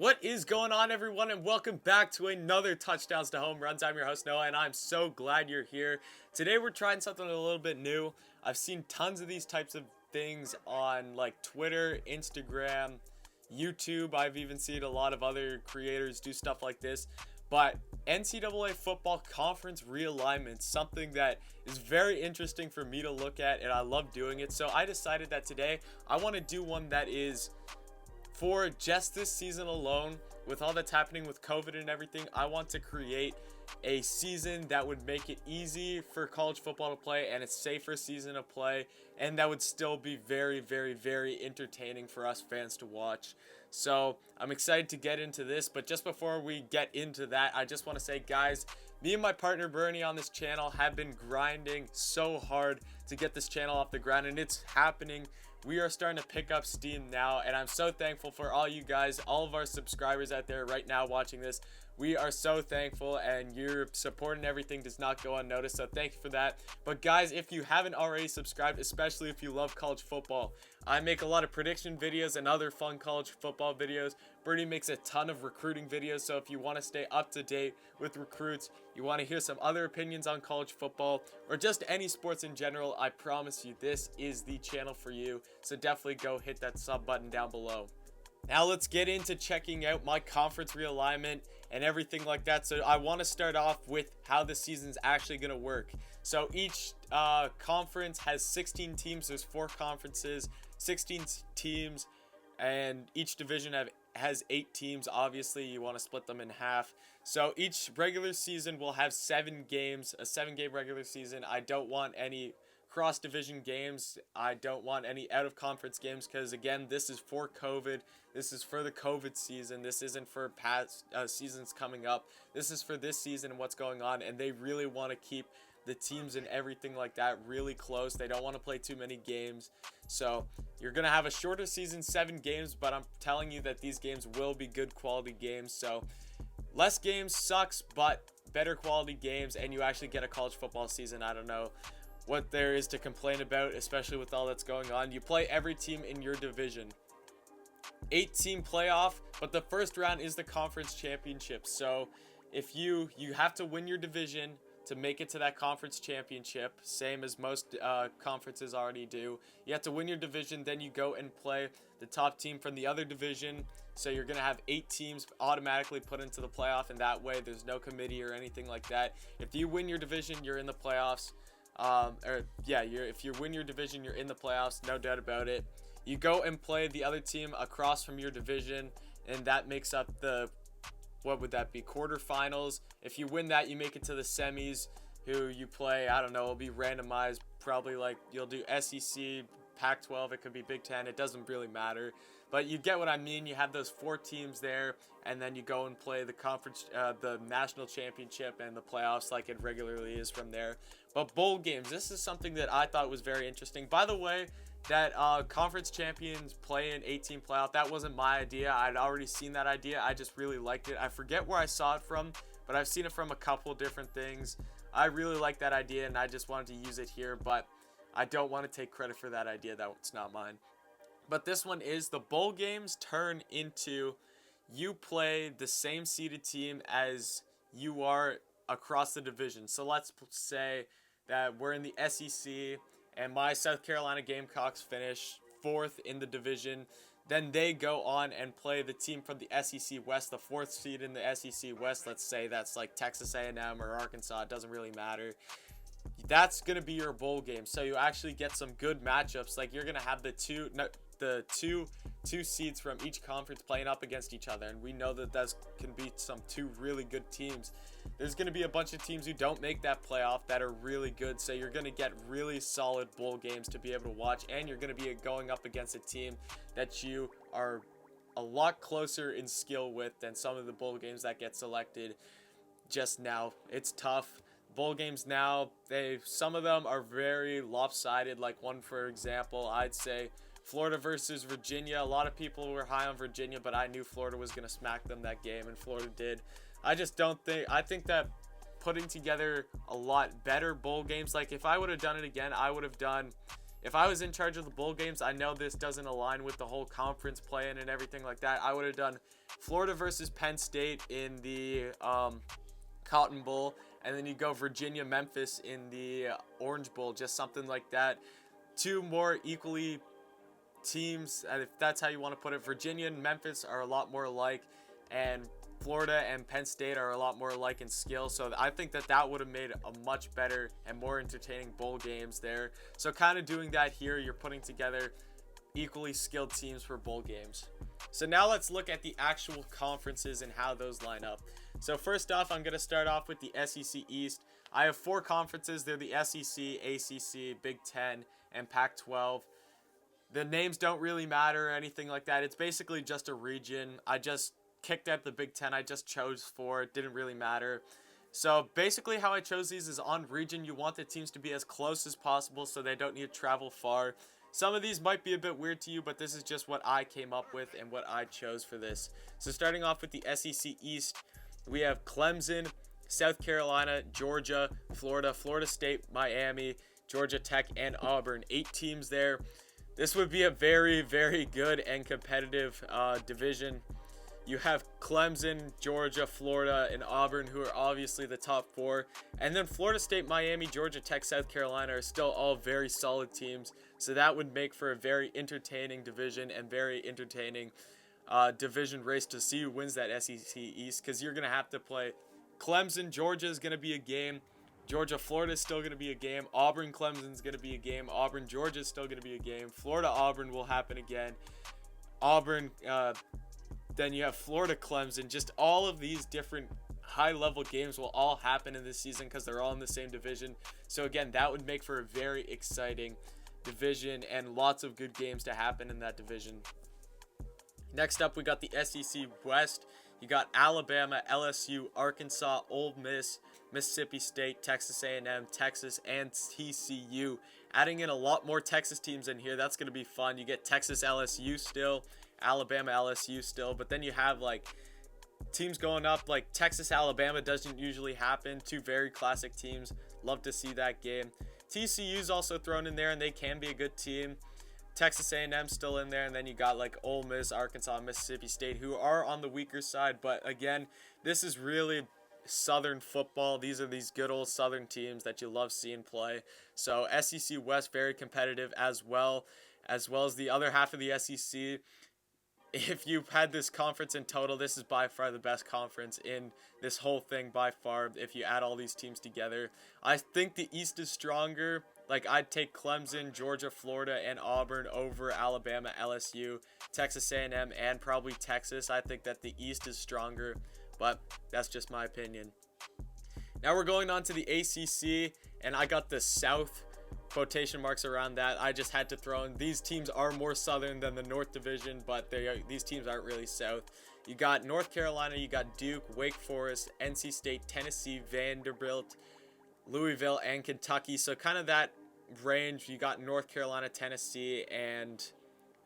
What is going on, everyone, and welcome back to another Touchdowns to Home Runs. I'm your host, Noah, and I'm so glad you're here. Today we're trying something a little bit new. I've seen tons of these types of things on like Twitter, Instagram, YouTube. I've even seen a lot of other creators do stuff like this. But NCAA football conference realignment, something that is very interesting for me to look at, and I love doing it. So I decided that today I want to do one that is for just this season alone. With all that's happening with COVID and everything, I want to create a season that would make it easy for college football to play and a safer season to play, and that would still be very, very, very entertaining for us fans to watch. So I'm excited to get into this, but just before we get into that, I just want to say, guys, me and my partner Bernie on this channel have been grinding so hard to get this channel off the ground, and it's happening. We are starting to pick up steam now, and I'm so thankful for all you guys, all of our subscribers out there right now watching this. We are so thankful, and your support and everything does not go unnoticed, so thank you for that. But guys, if you haven't already subscribed, especially if you love college football, I make a lot of prediction videos and other fun college football videos. Bernie makes a ton of recruiting videos, so if you want to stay up to date with recruits, you want to hear some other opinions on college football, or just any sports in general, I promise you this is the channel for you. So definitely go hit that sub button down below. Now let's get into checking out my conference realignment and everything like that. So I want to start off with how the season's actually going to work. So each conference has 16 teams. There's 4 conferences, 16 teams, and each division has 8 teams. Obviously, you want to split them in half. So each regular season will have 7 games, a 7-game regular season. I don't want any cross-division games. I don't want any out-of-conference games because, again, this is for COVID. This is for the COVID season. This isn't for past seasons coming up. This is for this season and what's going on, and they really want to keep the teams and everything like that really close. They don't want to play too many games. So you're going to have a shorter season, 7 games, but I'm telling you that these games will be good quality games. So less games sucks, but better quality games, and you actually get a college football season. I don't know what there is to complain about, especially with all that's going on. You play every team in your division. 8-team playoff, but the first round is the conference championship. So if you have to win your division to make it to that conference championship, same as most conferences already do. You have to win your division, then you go and play the top team from the other division. So you're going to have 8 teams automatically put into the playoff, and that way there's no committee or anything like that. If you win your division, you're in the playoffs. If you win your division, you're in the playoffs, no doubt about it. You go and play the other team across from your division, and that makes up the, what would that be, quarterfinals. If you win that, you make it to the semis, who you play, I don't know, it'll be randomized, probably like you'll do SEC, Pac-12, it could be Big Ten, it doesn't really matter. But you get what I mean. You have those 4 teams there, and then you go and play the conference, the national championship and the playoffs like it regularly is from there. But bowl games, this is something that I thought was very interesting. By the way, that conference champions play in 18 playoff, that wasn't my idea. I'd already seen that idea. I just really liked it. I forget where I saw it from, but I've seen it from a couple different things. I really like that idea, and I just wanted to use it here, but I don't want to take credit for that idea. That's not mine. But this one is the bowl games turn into you play the same seeded team as you are across the division. So let's say that we're in the SEC and my South Carolina Gamecocks finish 4th in the division. Then they go on and play the team from the SEC West, the 4th seed in the SEC West. Let's say that's like Texas A&M or Arkansas. It doesn't really matter. That's going to be your bowl game. So you actually get some good matchups. Like you're going to have the two seeds from each conference playing up against each other, and we know that that can be some 2 really good teams. There's going to be a bunch of teams who don't make that playoff that are really good, so you're going to get really solid bowl games to be able to watch, and you're going to be going up against a team that you are a lot closer in skill with than some of the bowl games that get selected just now. It's tough. Bowl games now, some of them are very lopsided. Like one, for example, I'd say Florida versus Virginia. A lot of people were high on Virginia, but I knew Florida was going to smack them that game, and Florida did. I think that putting together a lot better bowl games, like if I would have done it again, if I was in charge of the bowl games, I know this doesn't align with the whole conference play-in and everything like that. I would have done Florida versus Penn State in the Cotton Bowl, and then you go Virginia, Memphis in the Orange Bowl, just something like that. Two more equally teams, if that's how you want to put it. Virginia and Memphis are a lot more alike, and Florida and Penn State are a lot more alike in skill. So I think that would have made a much better and more entertaining bowl games there. So kind of doing that here, you're putting together equally skilled teams for bowl games. So now let's look at the actual conferences and how those line up. So first off, I'm going to start off with the SEC East. I have 4 conferences. They're the SEC, ACC, Big Ten, and Pac-12. The names don't really matter or anything like that. It's basically just a region. I just kicked out the Big Ten. I just chose 4. It didn't really matter. So basically how I chose these is on region. You want the teams to be as close as possible so they don't need to travel far. Some of these might be a bit weird to you, but this is just what I came up with and what I chose for this. So starting off with the SEC East, we have Clemson, South Carolina, Georgia, Florida, Florida State, Miami, Georgia Tech, and Auburn. 8 teams there. This would be a very, very good and competitive division. You have Clemson, Georgia, Florida, and Auburn, who are obviously the top 4. And then Florida State, Miami, Georgia Tech, South Carolina are still all very solid teams. So that would make for a very entertaining division and very entertaining division race to see who wins that SEC East. Because you're going to have to play Clemson, Georgia is going to be a game. Georgia, Florida is still going to be a game. Auburn, Clemson is going to be a game. Auburn, Georgia is still going to be a game. Florida, Auburn will happen again. Auburn, then you have Florida, Clemson. Just all of these different high-level games will all happen in this season because they're all in the same division. So, again, that would make for a very exciting division and lots of good games to happen in that division. Next up, we got the SEC West. You got Alabama, LSU, Arkansas, Ole Miss, Mississippi State, Texas A&M, Texas, and TCU. Adding in a lot more Texas teams in here. That's going to be fun. You get Texas LSU still, Alabama LSU still, but then you have like teams going up like Texas Alabama doesn't usually happen. 2 very classic teams. Love to see that game. TCU's also thrown in there, and they can be a good team. Texas A&M still in there, and then you got like Ole Miss, Arkansas, Mississippi State, who are on the weaker side. But again, this is really Southern football. These are these good old Southern teams that you love seeing play. So SEC West very competitive as well as the other half of the SEC. If you've had this conference in total, this is by far the best conference in this whole thing by far if you add all these teams together. I think the East is stronger. Like, I'd take Clemson, Georgia, Florida, and Auburn over Alabama, LSU, Texas A&M, and probably Texas. I think that the East is stronger, but that's just my opinion. Now we're going on to the ACC, and I got the South quotation marks around that. I just had to throw in. These teams are more Southern than the North Division, but these teams aren't really South. You got North Carolina, you got Duke, Wake Forest, NC State, Tennessee, Vanderbilt, Louisville, and Kentucky. So kind of that range. You got North Carolina, Tennessee, and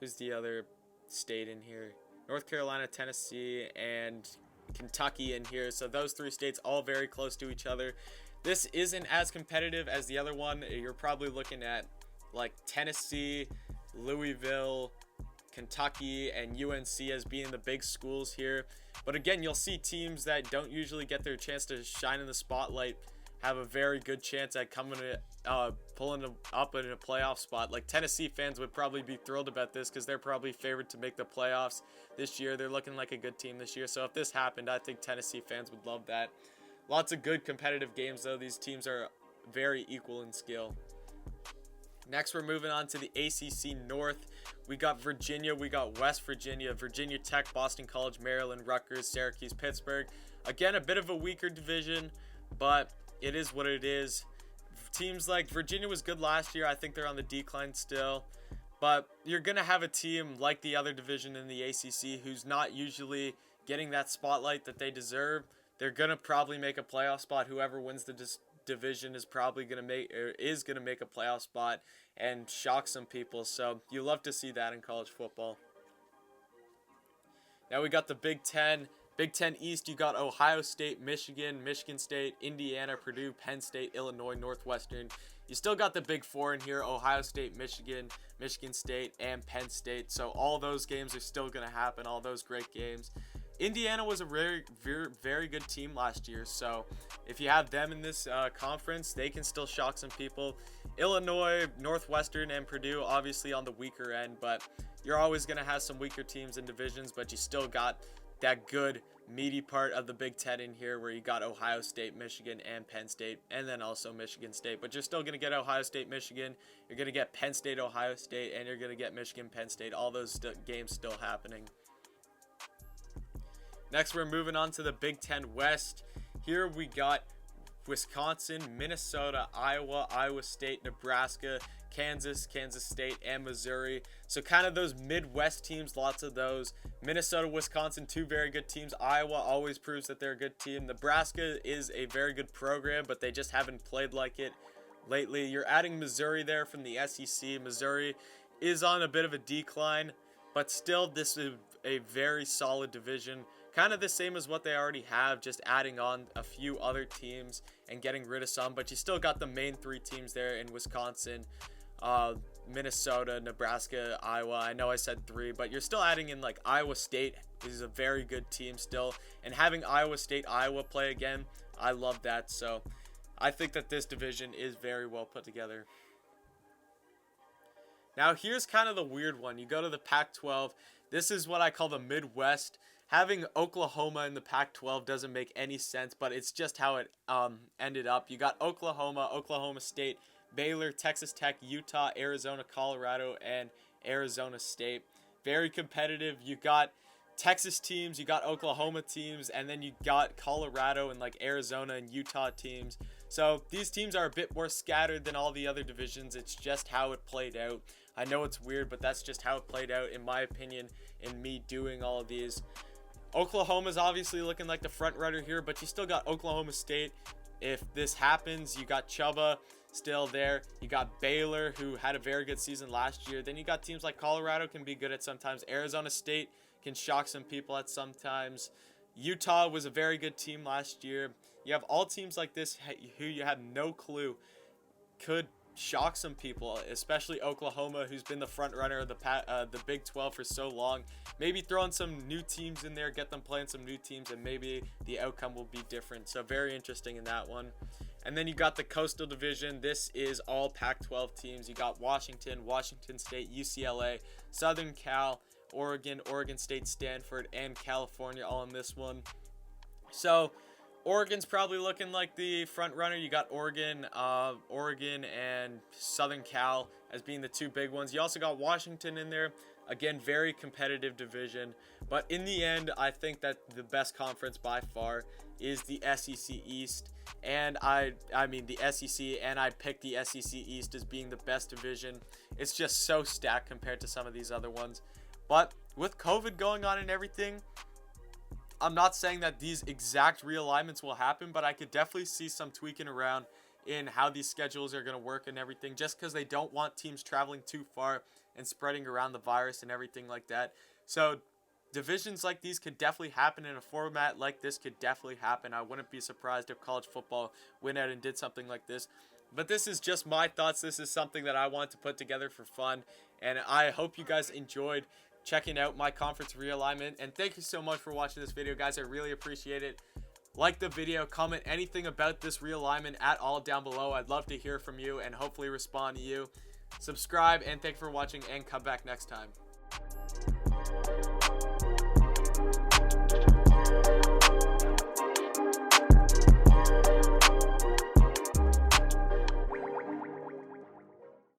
who's the other state in here? North Carolina, Tennessee, and Kentucky in here. So those 3 states all very close to each other. This isn't as competitive as the other one. You're probably looking at like Tennessee, Louisville, Kentucky, and UNC as being the big schools here. But again, you'll see teams that don't usually get their chance to shine in the spotlight have a very good chance at pulling up in a playoff spot. Like, Tennessee fans would probably be thrilled about this because they're probably favored to make the playoffs this year. They're looking like a good team this year. So if this happened, I think Tennessee fans would love that. Lots of good competitive games, though. These teams are very equal in skill. Next, we're moving on to the ACC North. We got Virginia. We got West Virginia, Virginia Tech, Boston College, Maryland, Rutgers, Syracuse, Pittsburgh. Again, a bit of a weaker division, but it is what it is. Teams like Virginia was good last year. I think they're on the decline still. But you're going to have a team like the other division in the ACC who's not usually getting that spotlight that they deserve. They're going to probably make a playoff spot. Whoever wins the division is probably going to make a playoff spot and shock some people. So you love to see that in college football. Now we got the Big Ten. Big Ten East, you got Ohio State, Michigan, Michigan State, Indiana, Purdue, Penn State, Illinois, Northwestern. You still got the Big Four in here, Ohio State, Michigan, Michigan State, and Penn State. So all those games are still going to happen, all those great games. Indiana was a very, very, very good team last year, so if you have them in this conference, they can still shock some people. Illinois, Northwestern, and Purdue obviously on the weaker end, but you're always going to have some weaker teams in divisions, but you still got that good meaty part of the Big Ten in here where you got Ohio State, Michigan, and Penn State, and then also Michigan State. But you're still going to get Ohio State, Michigan. You're going to get Penn State, Ohio State, and you're going to get Michigan, Penn State. All those games still happening. Next, we're moving on to the Big Ten West. Here we got Wisconsin, Minnesota, Iowa, Iowa State, Nebraska, Kansas, Kansas State, and Missouri. So kind of those Midwest teams, lots of those. Minnesota, Wisconsin, two very good teams. Iowa always proves that they're a good team. Nebraska is a very good program, but they just haven't played like it lately. You're adding Missouri there from the SEC. Missouri is on a bit of a decline, but still this is a very solid division. Kind of the same as what they already have, just adding on a few other teams and getting rid of some. But you still got the main three teams there in Wisconsin, Minnesota, Nebraska, Iowa. I know I said three, but you're still adding in like Iowa State is a very good team still. And having Iowa State, Iowa play again, I love that. So I think that this division is very well put together. Now here's kind of the weird one. You go to the Pac-12. This is what I call the Midwest. Having Oklahoma in the Pac-12 doesn't make any sense, but it's just how it ended up. You got Oklahoma, Oklahoma State, Baylor, Texas Tech, Utah, Arizona, Colorado, and Arizona State. Very competitive. You got Texas teams, you got Oklahoma teams, and then you got Colorado and like Arizona and Utah teams. So these teams are a bit more scattered than all the other divisions. It's just how it played out. I know it's weird, but that's just how it played out in my opinion in me doing all of these. Oklahoma's obviously looking like the front runner here, but you still got Oklahoma State. If this happens, you got Chuba still there. You got Baylor, who had a very good season last year. Then you got teams like Colorado can be good at sometimes. Arizona State can shock some people at sometimes. Utah was a very good team last year. You have all teams like this who you have no clue could shock some people, especially Oklahoma, who's been the front runner of the Big 12 for so long. Maybe throw in some new teams in there, get them playing some new teams, and maybe the outcome will be different. So very interesting in that one. And then you got the Coastal Division. This is all Pac-12 teams. You got Washington, Washington State, UCLA, Southern Cal, Oregon, Oregon State, Stanford, and California all in this one. So Oregon's probably looking like the front runner. You got Oregon and Southern Cal as being the two big ones. You also got Washington in there. Again, very competitive division. But in the end, I think that the best conference by far is the SEC East. And I mean the SEC, and I picked the SEC East as being the best division. It's just so stacked compared to some of these other ones. But with COVID going on and everything, I'm not saying that these exact realignments will happen, but I could definitely see some tweaking around in how these schedules are going to work and everything, just because they don't want teams traveling too far and spreading around the virus and everything like that. So divisions like these could definitely happen, in a format like this could definitely happen. I wouldn't be surprised if college football went out and did something like this. But this is just my thoughts. This is something that I want to put together for fun, and I hope you guys enjoyed checking out my conference realignment. And thank you so much for watching this video, guys. I really appreciate it. Like the video, comment anything about this realignment at all down below. I'd love to hear from you and hopefully respond to you. Subscribe, and thank you for watching, and come back next time.